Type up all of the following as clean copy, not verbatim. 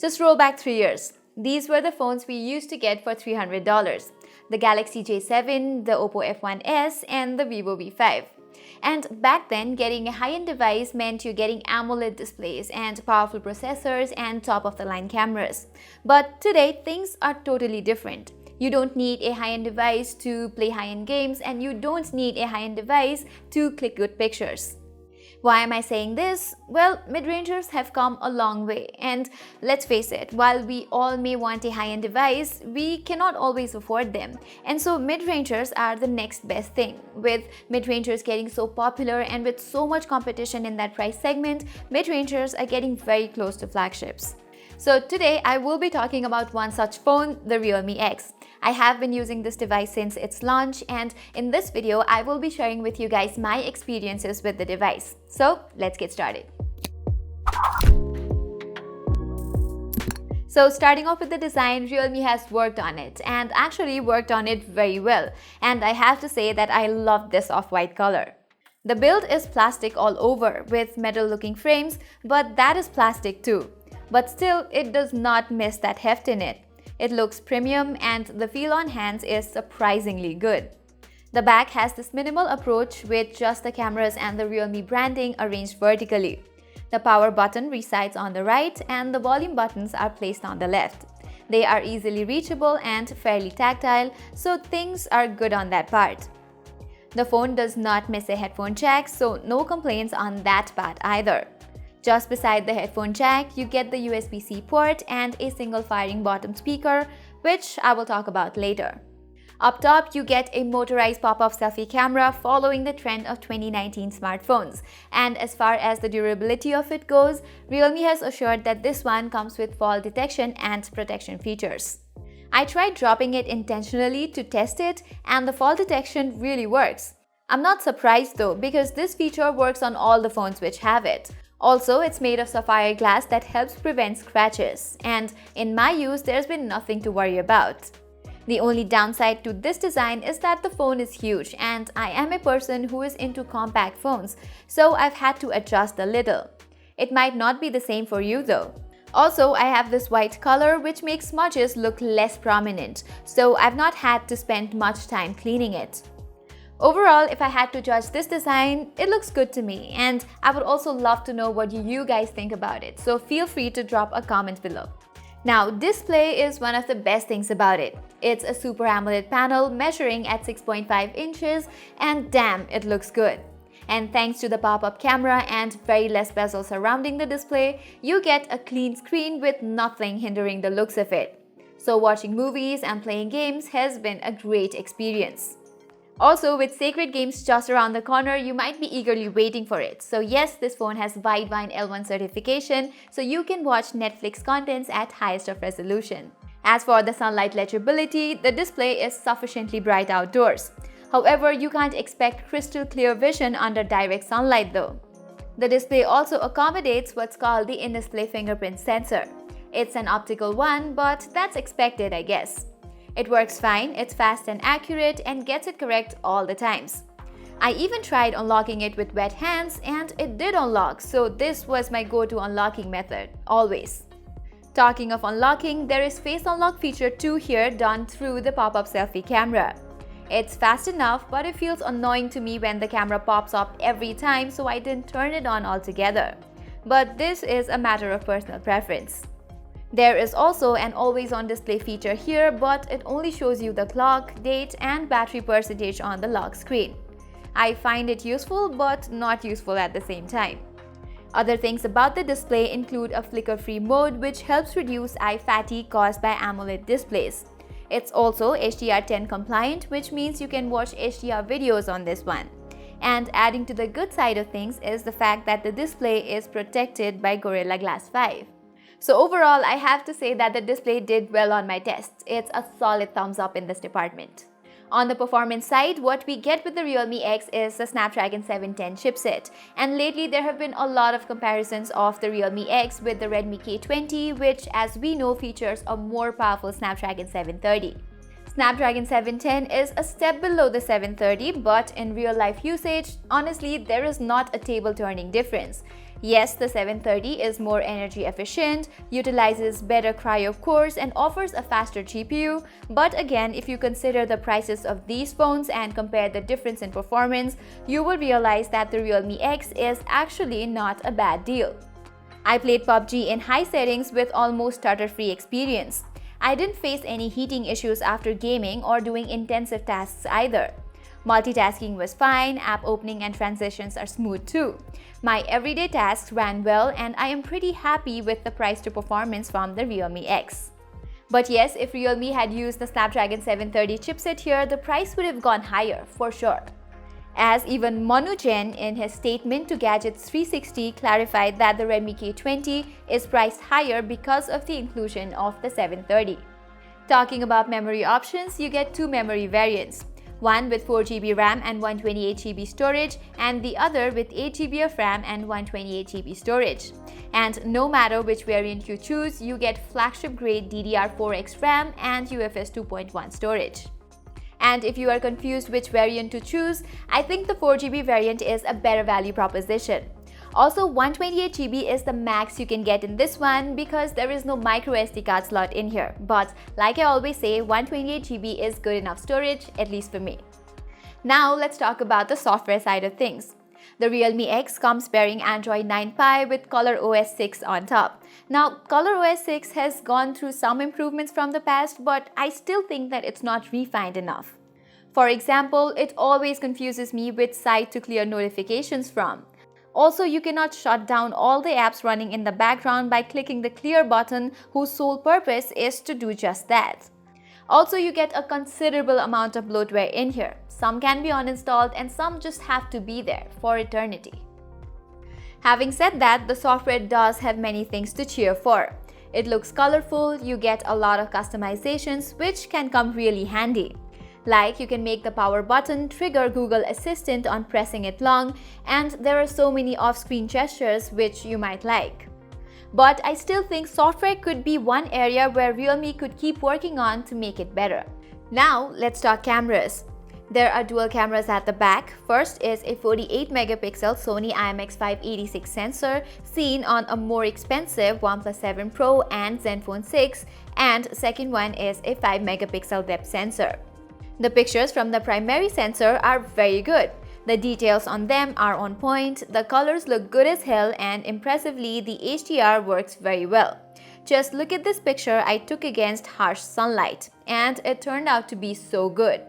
So scroll back 3 years. These were the phones we used to get for $300. The Galaxy J7, the Oppo F1s, and the Vivo V5. And back then, getting a high-end device meant you're getting AMOLED displays and powerful processors and top-of-the-line cameras. But today, things are totally different. You don't need a high-end device to play high-end games, and you don't need a high-end device to click good pictures. Why am I saying this? Well, mid-rangers have come a long way, and let's face it, while we all may want a high-end device, we cannot always afford them. And so mid-rangers are the next best thing. With mid-rangers getting so popular and with so much competition in that price segment, mid-rangers are getting very close to flagships. So today I will be talking about one such phone, the Realme X. I have been using this device since its launch, and in this video I will be sharing with you guys my experiences with the device. So let's get started. So starting off with the design, Realme has worked on it and actually worked on it very well. And I have to say that I love this off-white color. The build is plastic all over with metal looking frames, but that is plastic too. But still, it does not miss that heft in it. It looks premium and the feel on hands is surprisingly good. The back has this minimal approach with just the cameras and the Realme branding arranged vertically. The power button resides on the right and the volume buttons are placed on the left. They are easily reachable and fairly tactile, so things are good on that part. The phone does not miss a headphone jack, so no complaints on that part either. Just beside the headphone jack, you get the USB-C port and a single firing bottom speaker, which I will talk about later. Up top, you get a motorized pop-up selfie camera following the trend of 2019 smartphones. And as far as the durability of it goes, Realme has assured that this one comes with fall detection and protection features. I tried dropping it intentionally to test it, and the fall detection really works. I'm not surprised though, because this feature works on all the phones which have it. Also, it's made of sapphire glass that helps prevent scratches, and in my use, there's been nothing to worry about. The only downside to this design is that the phone is huge, and I am a person who is into compact phones, so I've had to adjust a little. It might not be the same for you though. Also, I have this white color which makes smudges look less prominent, so I've not had to spend much time cleaning it. Overall, if I had to judge this design, it looks good to me, and I would also love to know what you guys think about it, so feel free to drop a comment below. Now, display is one of the best things about it. It's a Super AMOLED panel measuring at 6.5 inches, and damn, it looks good. And thanks to the pop-up camera and very less bezels surrounding the display, you get a clean screen with nothing hindering the looks of it. So watching movies and playing games has been a great experience. Also, with Sacred Games just around the corner, you might be eagerly waiting for it. So yes, this phone has Widevine L1 certification, so you can watch Netflix contents at highest of resolution. As for the sunlight legibility, the display is sufficiently bright outdoors. However, you can't expect crystal clear vision under direct sunlight though. The display also accommodates what's called the in-display fingerprint sensor. It's an optical one, but that's expected, I guess. It works fine, it's fast and accurate, and gets it correct all the times. I even tried unlocking it with wet hands and it did unlock, so this was my go-to unlocking method, always. Talking of unlocking, there is Face Unlock feature 2 here done through the pop-up selfie camera. It's fast enough, but it feels annoying to me when the camera pops up every time, so I didn't turn it on altogether. But this is a matter of personal preference. There is also an always-on display feature here, but it only shows you the clock, date, and battery percentage on the lock screen. I find it useful, but not useful at the same time. Other things about the display include a flicker-free mode, which helps reduce eye fatigue caused by AMOLED displays. It's also HDR10 compliant, which means you can watch HDR videos on this one. And adding to the good side of things is the fact that the display is protected by Gorilla Glass 5. So overall, I have to say that the display did well on my tests. It's a solid thumbs up in this department. On the performance side, what we get with the Realme X is the Snapdragon 710 chipset. And lately, there have been a lot of comparisons of the Realme X with the Redmi K20, which, as we know, features a more powerful Snapdragon 730. Snapdragon 710 is a step below the 730, but in real-life usage, honestly, there is not a table-turning difference. Yes, the 730 is more energy efficient, utilizes better cryo cores and offers a faster GPU, but again, if you consider the prices of these phones and compare the difference in performance, you will realize that the Realme X is actually not a bad deal. I played PUBG in high settings with almost stutter-free experience. I didn't face any heating issues after gaming or doing intensive tasks either. Multitasking was fine, app opening and transitions are smooth too. My everyday tasks ran well and I am pretty happy with the price to performance from the Realme X. But yes, if Realme had used the Snapdragon 730 chipset here, the price would have gone higher for sure. As even Manu Jain in his statement to Gadgets 360 clarified that the Redmi K20 is priced higher because of the inclusion of the 730. Talking about memory options, you get two memory variants. One with 4GB RAM and 128GB storage and the other with 8GB of RAM and 128GB storage. And no matter which variant you choose, you get flagship-grade DDR4X RAM and UFS 2.1 storage. And if you are confused which variant to choose, I think the 4GB variant is a better value proposition. Also, 128GB is the max you can get in this one because there is no micro SD card slot in here. But like I always say, 128GB is good enough storage, at least for me. Now let's talk about the software side of things. The Realme X comes pairing Android 9 Pie with ColorOS 6 on top. Now, ColorOS 6 has gone through some improvements from the past, but I still think that it's not refined enough. For example, it always confuses me which site to clear notifications from. Also, you cannot shut down all the apps running in the background by clicking the clear button, whose sole purpose is to do just that. Also, you get a considerable amount of bloatware in here. Some can be uninstalled and some just have to be there for eternity. Having said that, the software does have many things to cheer for. It looks colorful, you get a lot of customizations which can come really handy. Like you can make the power button trigger Google Assistant on pressing it long, and there are so many off-screen gestures which you might like. But I still think software could be one area where Realme could keep working on to make it better. Now let's talk cameras. There are dual cameras at the back. First is a 48-megapixel Sony IMX586 sensor seen on a more expensive OnePlus 7 Pro and Zenfone 6, and second one is a 5-megapixel depth sensor. The pictures from the primary sensor are very good. The details on them are on point, the colors look good as hell, and impressively, the HDR works very well. Just look at this picture I took against harsh sunlight, and it turned out to be so good.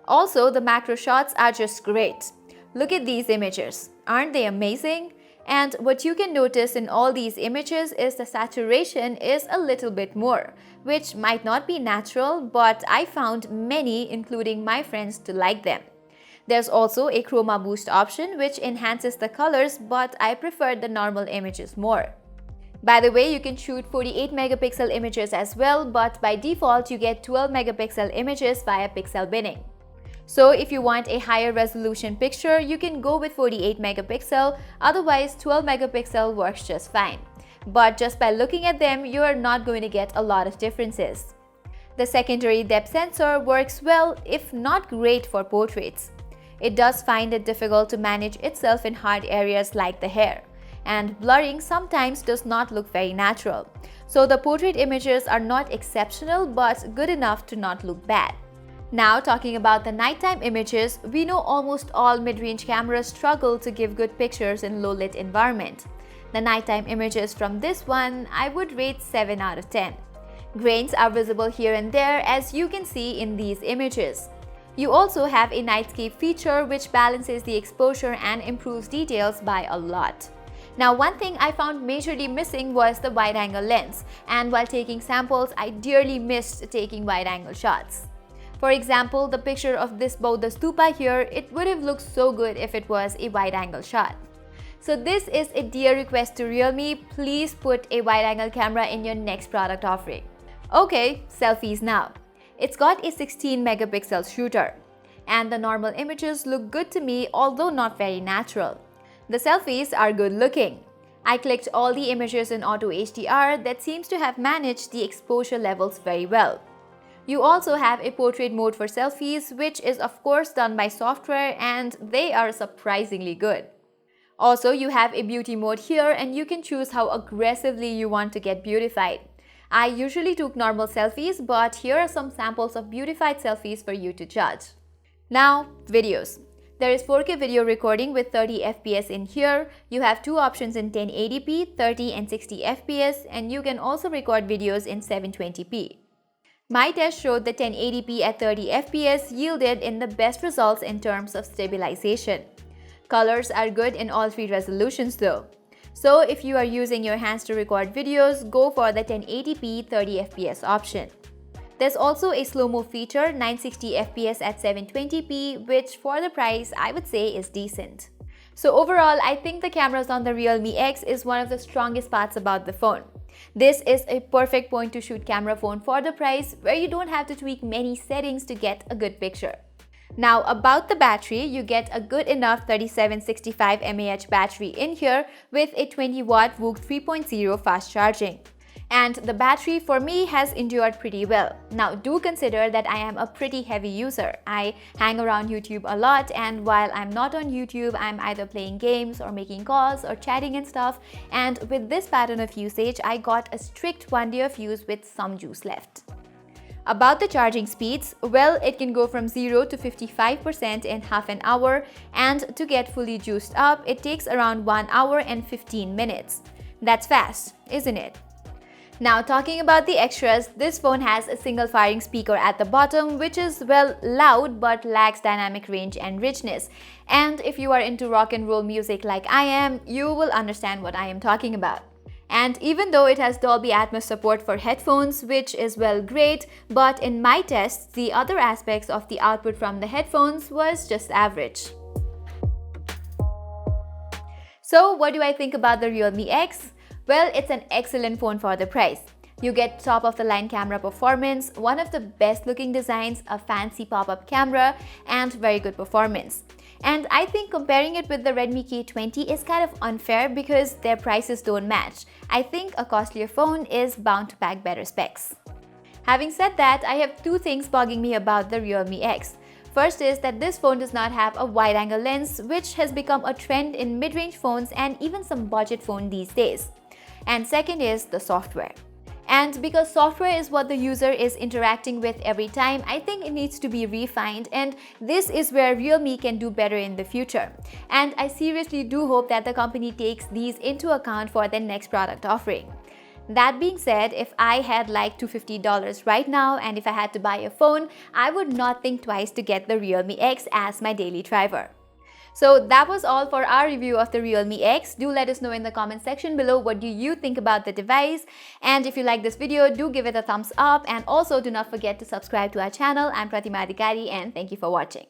Also, the macro shots are just great. Look at these images. Aren't they amazing? And what you can notice in all these images is the saturation is a little bit more, which might not be natural, but I found many, including my friends, to like them. There's also a chroma boost option which enhances the colors, but I prefer the normal images more. By the way, you can shoot 48-megapixel images as well, but by default you get 12-megapixel images via pixel binning. So if you want a higher resolution picture, you can go with 48 megapixel, otherwise 12 megapixel works just fine. But just by looking at them, you are not going to get a lot of differences. The secondary depth sensor works well, if not great, for portraits. It does find it difficult to manage itself in hard areas like the hair. And blurring sometimes does not look very natural. So the portrait images are not exceptional, but good enough to not look bad. Now talking about the nighttime images, we know almost all mid-range cameras struggle to give good pictures in low-lit environment. The nighttime images from this one, I would rate 7 out of 10. Grains are visible here and there, as you can see in these images. You also have a nightscape feature which balances the exposure and improves details by a lot. Now, one thing I found majorly missing was the wide-angle lens, and while taking samples, I dearly missed taking wide-angle shots. For example, the picture of this Buddha stupa here, it would have looked so good if it was a wide-angle shot. So this is a dear request to Realme, please put a wide-angle camera in your next product offering. Okay, selfies now. It's got a 16-megapixel shooter. And the normal images look good to me, although not very natural. The selfies are good looking. I clicked all the images in Auto HDR that seems to have managed the exposure levels very well. You also have a portrait mode for selfies, which is of course done by software, and they are surprisingly good. Also, you have a beauty mode here and you can choose how aggressively you want to get beautified. I usually took normal selfies, but here are some samples of beautified selfies for you to judge. Now, videos. There is 4K video recording with 30 FPS in here. You have two options in 1080p, 30 and 60 FPS, and you can also record videos in 720p. My test showed the 1080p at 30 FPS yielded in the best results in terms of stabilization. Colors are good in all three resolutions though. So if you are using your hands to record videos, go for the 1080p 30 FPS option. There's also a slow-mo feature, 960 FPS at 720p, which for the price I would say is decent. So overall, I think the cameras on the Realme X is one of the strongest parts about the phone. This is a perfect point to shoot camera phone for the price, where you don't have to tweak many settings to get a good picture. Now about the battery, you get a good enough 3765 mAh battery in here with a 20-watt VOOC 3.0 fast charging. And the battery for me has endured pretty well. Now do consider that I am a pretty heavy user. I hang around YouTube a lot, and while I'm not on YouTube, I'm either playing games or making calls or chatting and stuff. And with this pattern of usage, I got a strict 1 day of use with some juice left. About the charging speeds, well, it can go from 0 to 55% in half an hour, and to get fully juiced up, it takes around 1 hour and 15 minutes. That's fast, isn't it? Now talking about the extras, this phone has a single firing speaker at the bottom, which is well loud but lacks dynamic range and richness. And if you are into rock and roll music like I am, you will understand what I am talking about. And even though it has Dolby Atmos support for headphones, which is well great, but in my tests, the other aspects of the output from the headphones was just average. So what do I think about the Realme X? Well, it's an excellent phone for the price. You get top-of-the-line camera performance, one of the best-looking designs, a fancy pop-up camera, and very good performance. And I think comparing it with the Redmi K20 is kind of unfair because their prices don't match. I think a costlier phone is bound to pack better specs. Having said that, I have two things bugging me about the Realme X. First is that this phone does not have a wide-angle lens, which has become a trend in mid-range phones and even some budget phone these days. And second is the software. And because software is what the user is interacting with every time, I think it needs to be refined, and this is where Realme can do better in the future. And I seriously do hope that the company takes these into account for their next product offering. That being said, if I had like $250 right now and if I had to buy a phone, I would not think twice to get the Realme X as my daily driver. So that was all for our review of the Realme X. Do let us know in the comment section below what do you think about the device. And if you like this video, do give it a thumbs up, and also do not forget to subscribe to our channel. I'm Pratima Adhikari and thank you for watching.